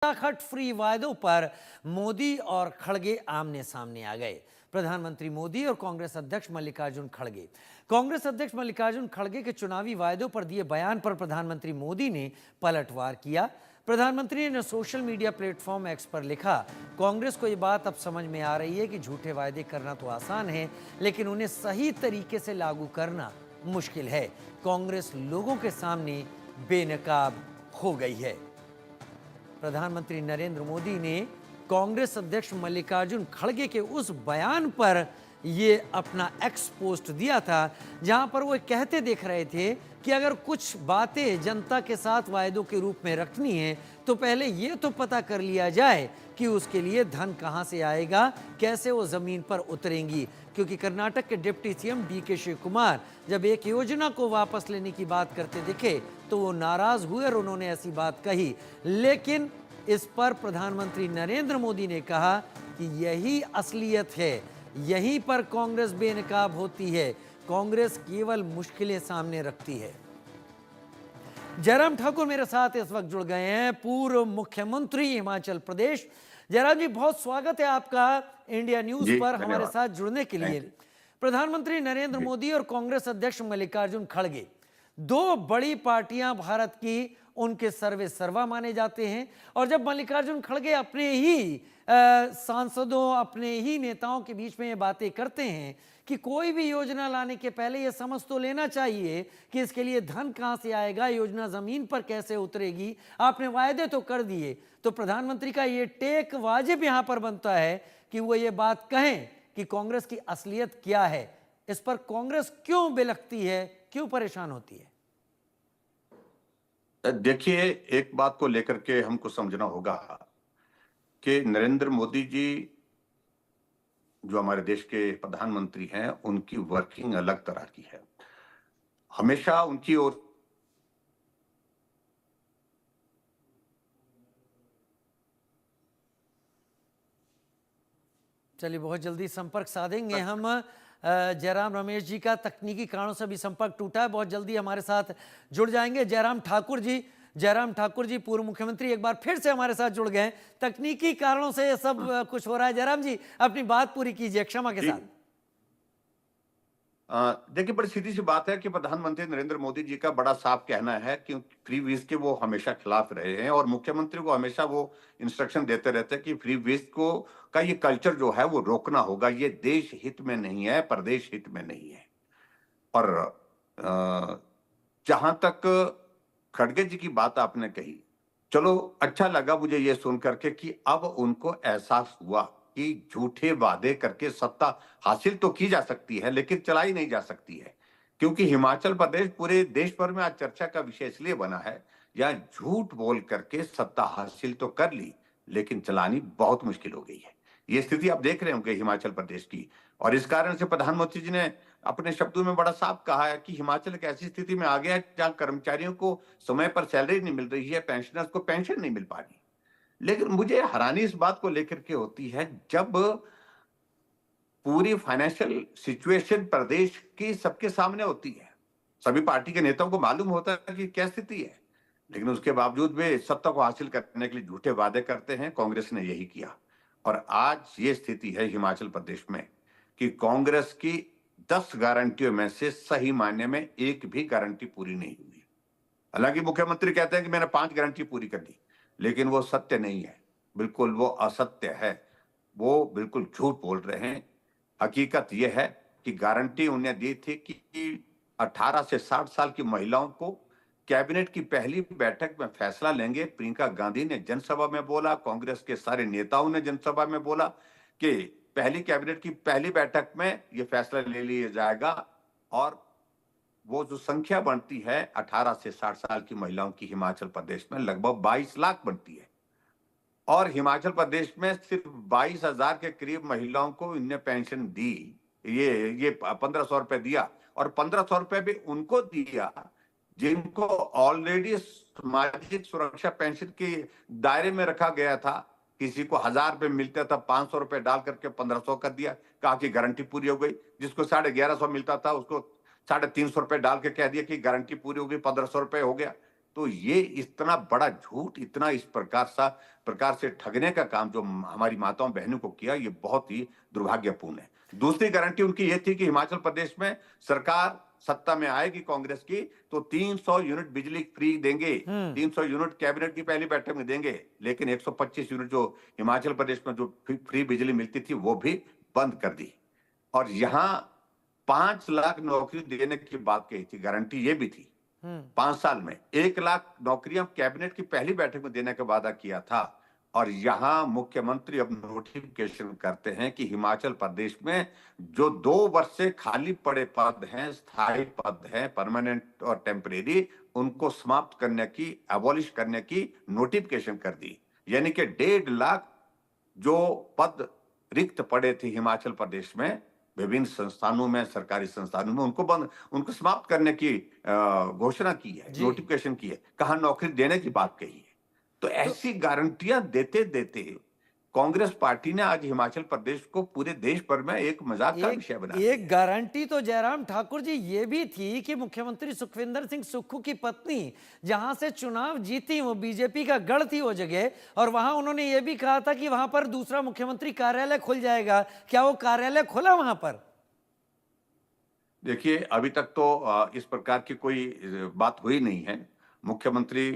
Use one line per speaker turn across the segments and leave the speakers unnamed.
खटाखट free वायदों पर मोदी और खड़गे आमने सामने आ गए। प्रधानमंत्री मोदी और कांग्रेस अध्यक्ष मल्लिकार्जुन खड़गे। कांग्रेस अध्यक्ष मल्लिकार्जुन खड़गे के चुनावी वायदों पर दिए बयान पर प्रधानमंत्री मोदी ने पलटवार किया। प्रधानमंत्री ने सोशल मीडिया प्लेटफॉर्म एक्स पर लिखा, कांग्रेस को यह बात अब समझ में आ रही है कि झूठे वायदे करना तो आसान है, लेकिन उन्हें सही तरीके से लागू करना मुश्किल है। कांग्रेस लोगों के सामने बेनकाब हो गई है। प्रधानमंत्री नरेंद्र मोदी ने कांग्रेस अध्यक्ष मल्लिकार्जुन खड़गे के उस बयान पर ये अपना एक्स पोस्ट दिया था, जहां पर वो कहते देख रहे थे कि अगर कुछ बातें जनता के साथ वायदों के रूप में रखनी है तो पहले ये तो पता कर लिया जाए कि उसके लिए धन कहां से आएगा, कैसे वो जमीन पर उतरेंगी। क्योंकि कर्नाटक के deputy CM DK Shivakumar जब एक योजना को वापस लेने की बात करते दिखे तो वो नाराज हुए और उन्होंने ऐसी बात कही। लेकिन इस पर प्रधानमंत्री नरेंद्र मोदी ने कहा कि यही असलियत है, यहीं पर कांग्रेस बेनकाब होती है। कांग्रेस केवल मुश्किलें सामने रखती है। जयराम ठाकुर मेरे साथ इस वक्त जुड़ गए हैं, पूर्व मुख्यमंत्री हिमाचल प्रदेश। जयराम जी, बहुत स्वागत है आपका इंडिया न्यूज पर हमारे साथ जुड़ने के लिए। प्रधानमंत्री नरेंद्र मोदी और कांग्रेस अध्यक्ष मल्लिकार्जुन खड़गे, दो बड़ी पार्टियां भारत की, उनके सर्वे सर्वा माने जाते हैं। और जब मल्लिकार्जुन खड़गे अपने ही सांसदों, अपने ही नेताओं के बीच में ये बातें करते हैं कि कोई भी योजना लाने के पहले ये समझ तो लेना चाहिए कि इसके लिए धन कहां से आएगा, योजना जमीन पर कैसे उतरेगी, आपने वायदे तो कर दिए, तो प्रधानमंत्री का ये टेक वाजिब यहां पर बनता है कि वो ये बात कहें कि कांग्रेस की असलियत क्या है। इस पर कांग्रेस क्यों बिलखती है, क्यों परेशान होती है?
देखिए, एक बात को लेकर के हमको समझना होगा कि नरेंद्र मोदी जी जो हमारे देश के प्रधानमंत्री हैं, उनकी वर्किंग अलग तरह की है। हमेशा उनकी ओर
चलिए, बहुत जल्दी संपर्क साधेंगे हम। जयराम रमेश जी का तकनीकी कारणों से भी संपर्क टूटा है, बहुत जल्दी हमारे साथ जुड़ जाएंगे। जयराम ठाकुर जी पूर्व मुख्यमंत्री एक बार फिर से हमारे साथ जुड़ गए। तकनीकी कारणों से ये सब कुछ हो रहा है। जयराम जी, अपनी बात पूरी कीजिए क्षमा के साथ।
देखिए, बड़ी सीधी सी बात है कि प्रधानमंत्री नरेंद्र मोदी जी का बड़ा साफ कहना है कि फ्री वीज के वो हमेशा खिलाफ रहे हैं और मुख्यमंत्री को हमेशा वो इंस्ट्रक्शन देते रहते हैं कि फ्री वीज को का ये कल्चर जो है वो रोकना होगा, ये देश हित में नहीं है, प्रदेश हित में नहीं है। और जहां तक खड़गे जी की बात आपने कही, चलो अच्छा लगा मुझे ये सुन करके कि अब उनको एहसास हुआ कि झूठे वादे करके सत्ता हासिल तो की जा सकती है लेकिन चलाई नहीं जा सकती है। क्योंकि हिमाचल प्रदेश पूरे देश भर में आज चर्चा का विषय इसलिए बना है, यहाँ झूठ बोल करके सत्ता हासिल तो कर ली लेकिन चलानी बहुत मुश्किल हो गई है। ये स्थिति आप देख रहे होंगे हिमाचल प्रदेश की, और इस कारण से प्रधानमंत्री जी ने अपने शब्दों में बड़ा साफ कहा है कि हिमाचल एक ऐसी स्थिति में आ गया है जहां कर्मचारियों को समय पर सैलरी नहीं मिल रही है, पेंशनर्स को पेंशन नहीं मिल पा रही। लेकिन मुझे हैरानी इस बात को लेकर के होती है, जब पूरी फाइनेंशियल सिचुएशन प्रदेश की सबके सामने होती है, सभी पार्टी के नेताओं को मालूम होता है कि क्या स्थिति है, लेकिन उसके बावजूद वे सत्ता को हासिल करने के लिए झूठे वादे करते हैं। कांग्रेस ने यही किया और आज ये स्थिति है हिमाचल प्रदेश में कि कांग्रेस की 10 गारंटियों में से सही मायने में एक भी गारंटी पूरी नहीं हुई। हालांकि मुख्यमंत्री कहते हैं कि मैंने 5 गारंटी पूरी कर दी, लेकिन वो सत्य नहीं है, बिल्कुल वो असत्य है, वो बिल्कुल झूठ बोल रहे हैं। हकीकत यह है कि गारंटी उन्हें दी थी कि 18 से 60 साल की महिलाओं को कैबिनेट की पहली बैठक में फैसला लेंगे। प्रियंका गांधी ने जनसभा में बोला, कांग्रेस के सारे नेताओं ने जनसभा में बोला कि पहली कैबिनेट की पहली बैठक में यह फैसला ले लिया जाएगा। और वो जो संख्या बनती है 18 से 60 साल की महिलाओं की हिमाचल प्रदेश में लगभग 22 लाख बनती है, और हिमाचल प्रदेश में सिर्फ 22,000 के करीब महिलाओं को इनने पेंशन दी। ये 1500 रुपए दिया, और 1500 रुपए भी उनको दिया जिनको ऑलरेडी सामाजिक सुरक्षा पेंशन के दायरे में रखा गया था। किसी को 1000 रुपए मिलता था, 500 रुपए डाल करके 1500 कर दिया, कहा कि गारंटी पूरी हो गई। जिसको 1150 मिलता था उसको 350 रुपए डाल के कह दिया कि गारंटी पूरी हो गई, 1500 रुपए हो गया। तो ये इतना बड़ा झूठ, इतना इस प्रकार से ठगने का काम जो हमारी माताओं बहनों को किया, ये बहुत ही दुर्भाग्यपूर्ण है। दूसरी गारंटी उनकी ये थी कि हिमाचल प्रदेश में सरकार सत्ता में आएगी कांग्रेस की तो 300 यूनिट बिजली फ्री देंगे। 300 यूनिट कैबिनेट की पहली बैठक में देंगे, लेकिन 125 यूनिट जो हिमाचल प्रदेश में जो फ्री बिजली मिलती थी वो भी बंद कर दी। और यहां 5 लाख नौकरी देने की बात कही थी, गारंटी ये भी थी 5 साल में 1 लाख नौकरियां कैबिनेट की पहली बैठक में देने का वादा किया था। और यहां मुख्यमंत्री अब नोटिफिकेशन करते हैं कि हिमाचल प्रदेश में जो 2 वर्ष से खाली पड़े पद हैं, स्थायी पद हैं, परमानेंट और टेम्परेरी, उनको समाप्त करने की, एबॉलिश करने की नोटिफिकेशन कर दी। यानी कि 1.5 लाख जो पद रिक्त पड़े थे हिमाचल प्रदेश में विभिन्न संस्थानों में, सरकारी संस्थानों में, उनको समाप्त करने की घोषणा की है, नोटिफिकेशन की है, कहा नौकरी देने की बात कही है। तो ऐसी गारंटियां देते देते कांग्रेस पार्टी ने आज हिमाचल प्रदेश को पूरे देश भर में एक मजाक का विषय बना दिया।
एक गारंटी तो जयराम ठाकुर जी ये भी थी कि मुख्यमंत्री सुखविंदर सिंह सुक्खू की पत्नी जहां से चुनाव जीती वो बीजेपी का गढ़ थी वो जगह, और वहां उन्होंने ये भी कहा था कि वहां पर दूसरा मुख्यमंत्री कार्यालय खुल जाएगा। क्या वो कार्यालय खुला वहां पर?
देखिए, अभी तक तो इस प्रकार की कोई बात हुई नहीं है। मुख्यमंत्री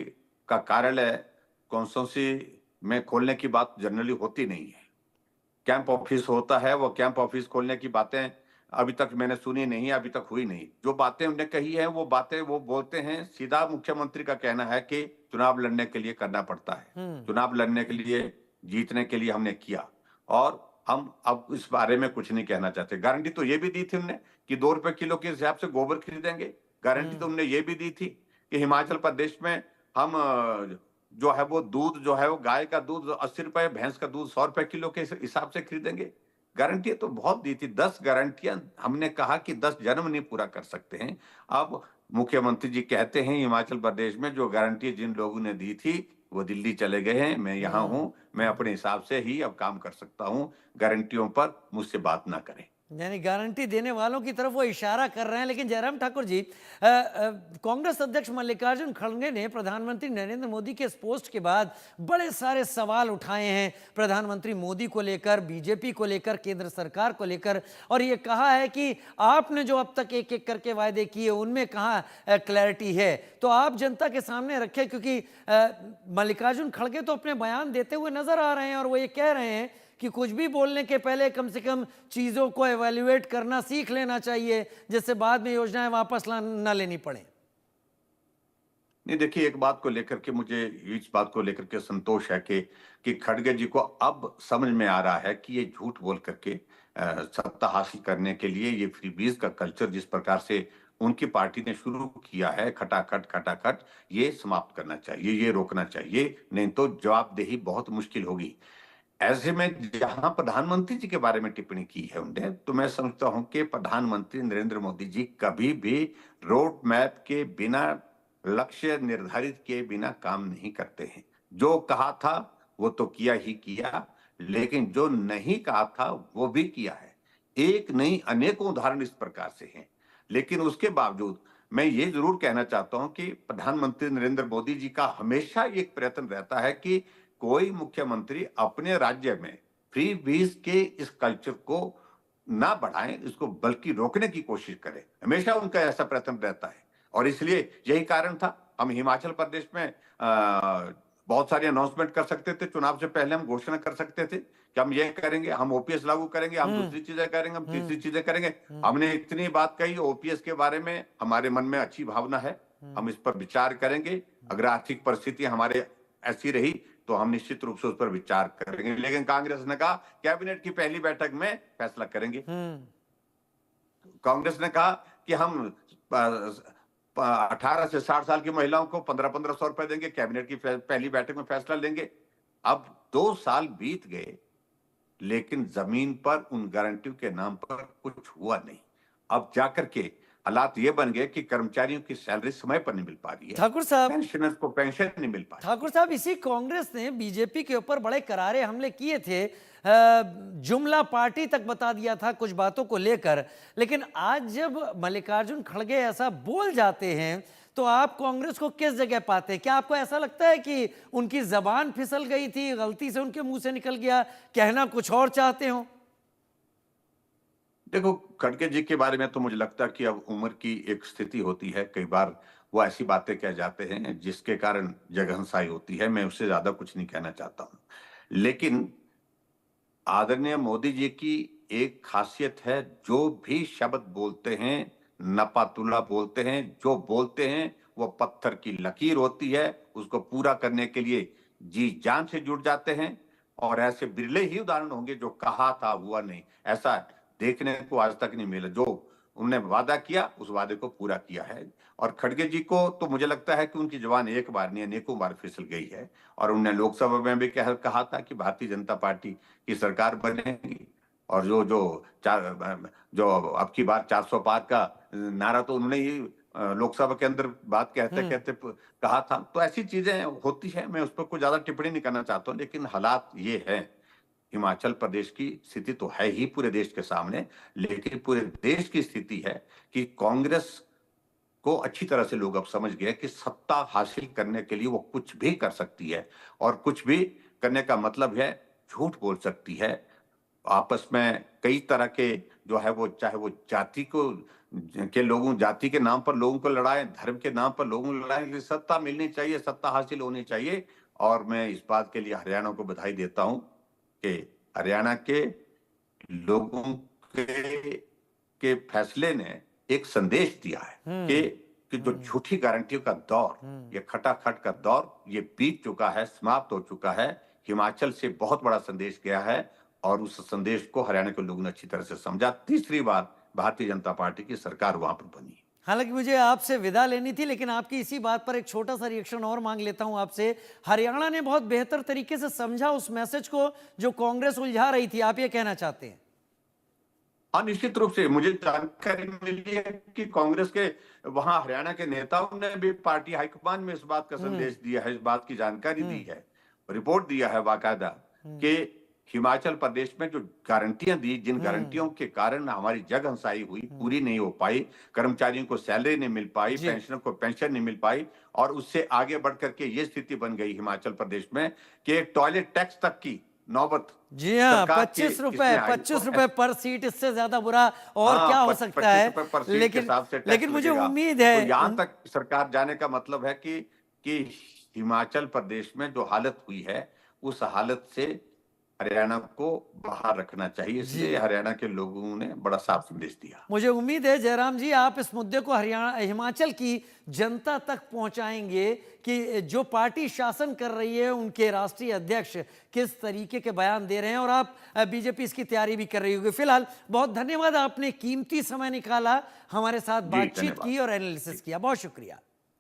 का कार्यालय कॉन्स्टिट्यूंसी में खोलने की बात जनरली होती नहीं है। कैंप ऑफिस होता है, वो कैंप ऑफिस खोलने की बातें अभी तक मैंने सुनी नहीं, अभी तक हुई नहीं। जो बातें उन्होंने कही है वो बातें वो बोलते हैं, सीधा मुख्यमंत्री का कहना है कि चुनाव लड़ने के लिए करना पड़ता है, चुनाव लड़ने के लिए, जीतने के लिए हमने किया, और हम अब इस बारे में कुछ नहीं कहना चाहते। गारंटी तो ये भी दी थी उन्होंने कि 2 रुपए किलो के हिसाब से गोबर खरीदेंगे। गारंटी तो उन्होंने ये भी दी थी कि हिमाचल प्रदेश में हम जो है वो दूध जो है वो गाय का दूध 80 रुपए, भैंस का दूध 100 रुपए किलो के हिसाब से खरीदेंगे। गारंटी तो बहुत दी थी, 10 गारंटियां हमने कहा कि 10 जन्म नहीं पूरा कर सकते हैं। अब मुख्यमंत्री जी कहते हैं हिमाचल प्रदेश में जो गारंटी जिन लोगों ने दी थी वो दिल्ली चले गए हैं, मैं यहाँ हूं, मैं अपने हिसाब से ही अब काम कर सकता हूं, गारंटियों पर मुझसे बात ना करें।
यानी गारंटी देने वालों की तरफ वो इशारा कर रहे हैं। लेकिन जयराम ठाकुर जी, कांग्रेस अध्यक्ष मल्लिकार्जुन खड़गे ने प्रधानमंत्री नरेंद्र मोदी के इस पोस्ट के बाद बड़े सारे सवाल उठाए हैं प्रधानमंत्री मोदी को लेकर, बीजेपी को लेकर, केंद्र सरकार को लेकर, और ये कहा है कि आपने जो अब तक एक एक करके वायदे किए उनमें कहाँ क्लैरिटी है। तो आप जनता के सामने रखें, क्योंकि मल्लिकार्जुन खड़गे तो अपने बयान देते हुए नजर आ रहे हैं और वो ये कह रहे हैं कि कुछ भी बोलने के पहले कम से कम चीजों को एवेल्युएट करना सीख लेना चाहिए, जिससे बाद में योजनाएं वापस ना लेनी पड़े।
नहीं, देखिए, एक बात को लेकर के मुझे इस बात को लेकर के संतोष है कि खड़गे जी को अब समझ में आ रहा है कि ये झूठ बोल करके सत्ता हासिल करने के लिए ये फ्रीबीज का कल्चर जिस प्रकार से उनकी पार्टी ने शुरू किया है, खटाखट खटाखट, ये समाप्त करना चाहिए, ये रोकना चाहिए, नहीं तो जवाबदेही बहुत मुश्किल होगी। ऐसे में जहां प्रधानमंत्री जी के बारे में टिप्पणी की है उन्होंने, तो मैं समझता हूं कि प्रधानमंत्री नरेंद्र मोदी जी कभी भी रोड मैप के बिना, लक्ष्य निर्धारित किए बिना काम नहीं करते हैं। जो कहा था वो तो किया ही किया, लेकिन जो नहीं कहा था वो भी किया है। एक नहीं अनेकों उदाहरण इस प्रकार से हैं। लेकिन उसके बावजूद मैं ये जरूर कहना चाहता हूं कि प्रधानमंत्री नरेंद्र मोदी जी का हमेशा एक प्रयत्न रहता है कि कोई मुख्यमंत्री अपने राज्य में फ्री बीज के इस कल्चर को ना बढ़ाएं, इसको बल्कि रोकने की कोशिश करें। हमेशा उनका ऐसा प्रयत्न रहता है, और इसलिए यही कारण था हम हिमाचल प्रदेश में बहुत सारे अनाउंसमेंट कर सकते थे, चुनाव से पहले हम घोषणा कर सकते थे कि हम ये करेंगे, हम ओपीएस लागू करेंगे, हम दूसरी चीजें करेंगे, हम तीसरी चीजें करेंगे। हमने इतनी बात कही ओपीएस के बारे में, हमारे मन में अच्छी भावना है, हम इस पर विचार करेंगे। अगर आर्थिक परिस्थिति हमारे ऐसी रही तो हम निश्चित रूप से उस पर विचार करेंगे। लेकिन कांग्रेस ने कहा कैबिनेट की पहली बैठक में फैसला करेंगे। कांग्रेस ने कहा कि हम 18 से 60 साल की महिलाओं को 1500 रुपए देंगे, कैबिनेट की पहली बैठक में फैसला लेंगे। अब 2 साल बीत गए, लेकिन जमीन पर उन गारंटियों के नाम पर कुछ हुआ नहीं। अब जाकर के हालात ये बन गए कि कर्मचारियों की सैलरी समय पर नहीं मिल पा रही है,
ठाकुर साहब,
पेंशनर्स को पेंशन नहीं मिल पा रही।
ठाकुर साहब, इसी कांग्रेस ने बीजेपी के ऊपर बड़े करारे हमले किए थे, जुमला पार्टी तक बता दिया था कुछ बातों को लेकर। लेकिन आज जब मल्लिकार्जुन खड़गे ऐसा बोल जाते हैं तो आप कांग्रेस को किस जगह पाते हैं? क्या आपको ऐसा लगता है कि उनकी जबान फिसल गई थी, गलती से उनके मुंह से निकल गया, कहना कुछ और चाहते हो?
देखो, खड़गे जी के बारे में तो मुझे लगता है कि अब उम्र की एक स्थिति होती है, कई बार वो ऐसी बातें कह जाते हैं जिसके कारण जगहंसाई होती है। मैं उससे ज्यादा कुछ नहीं कहना चाहता हूं, लेकिन आदरणीय मोदी जी की एक खासियत है, जो भी शब्द बोलते हैं नपातुला बोलते हैं, जो बोलते हैं वो पत्थर की लकीर होती है, उसको पूरा करने के लिए जी जान से जुट जाते हैं। और ऐसे बिरले ही उदाहरण होंगे जो कहा था हुआ नहीं, ऐसा देखने को आज तक नहीं मिला। जो उन्होंने वादा किया उस वादे को पूरा किया है। और खड़गे जी को तो मुझे लगता है कि उनकी जबान एक बार नहीं अनेकों बार फिसल गई है। और उन्होंने लोकसभा में भी कहा था कि भारतीय जनता पार्टी की सरकार बनेगी। और जो अब की बार 400 पार का नारा तो उन्होंने ही लोकसभा के अंदर बात कहते कहते कहा था। तो ऐसी चीजें होती है, मैं उस पर कुछ ज्यादा टिप्पणी नहीं करना चाहता हूँ, लेकिन हालात ये है। हिमाचल प्रदेश की स्थिति तो है ही पूरे देश के सामने, लेकिन पूरे देश की स्थिति है कि कांग्रेस को अच्छी तरह से लोग अब समझ गए कि सत्ता हासिल करने के लिए वो कुछ भी कर सकती है। और कुछ भी करने का मतलब है झूठ बोल सकती है। आपस में कई तरह के जो है वो, चाहे वो जाति के नाम पर लोगों को लड़ाएं, धर्म के नाम पर लोगों को लड़ाएं, सत्ता मिलनी चाहिए, सत्ता हासिल होनी चाहिए। और मैं इस बात के लिए हरियाणा को बधाई देता हूं कि हरियाणा के लोगों के फैसले ने एक संदेश दिया है कि जो झूठी गारंटियों का दौर, ये खटाखट का दौर, ये बीत चुका है, समाप्त हो चुका है। हिमाचल से बहुत बड़ा संदेश गया है और उस संदेश को हरियाणा के लोगों ने अच्छी तरह से समझा। तीसरी बार भारतीय जनता पार्टी की सरकार वहां पर बनी।
हालांकि मुझे आपसे विदा लेनी थी, लेकिन आपकी इसी बात पर एक छोटा सा रिएक्शन और मांग लेता हूं आपसे। हरियाणा ने बहुत बेहतर तरीके से समझा उस मैसेज को जो कांग्रेस उलझा रही थी, आप ये कहना चाहते हैं?
हाँ, निश्चित रूप से मुझे जानकारी मिली है कि कांग्रेस के वहां हरियाणा के नेताओं ने भी पार्टी हाईकमान में इस बात का संदेश दिया है, इस बात की जानकारी दी है, रिपोर्ट दिया है बाकायदा कि हिमाचल प्रदेश में जो गारंटियां दी, जिन गारंटियों के कारण हमारी जगहंसाई हुई, पूरी नहीं हो पाई, कर्मचारियों को सैलरी नहीं मिल पाई, पेंशनर को पेंशन नहीं मिल पाई, और उससे आगे बढ़ करके ये स्थिति बन गई हिमाचल प्रदेश में कि टॉयलेट टैक्स तक की नौबत।
जी हाँ, 25 रुपए पर सीट, इससे ज्यादा बुरा और क्या हो सकता है?
25 रुपए पर सीट के हिसाब से
लेकिन
टैक्स
मुझे
लगेगा।
उम्मीद
तो
है
यहां तक सरकार जाने का मतलब है कि हिमाचल प्रदेश में जो हालत हुई है, उस हालत से हरियाणा को बाहर रखना चाहिए। इसलिए हरियाणा के लोगों ने बड़ा साफ संदेश दिया।
मुझे उम्मीद है जयराम जी आप इस मुद्दे को हरियाणा हिमाचल की जनता तक पहुंचाएंगे कि जो पार्टी शासन कर रही है उनके राष्ट्रीय अध्यक्ष किस तरीके के बयान दे रहे हैं, और आप बीजेपी इसकी तैयारी भी कर रही होगी। फिलहाल बहुत धन्यवाद, आपने कीमती समय निकाला, हमारे साथ बातचीत की और एनालिसिस किया। बहुत शुक्रिया।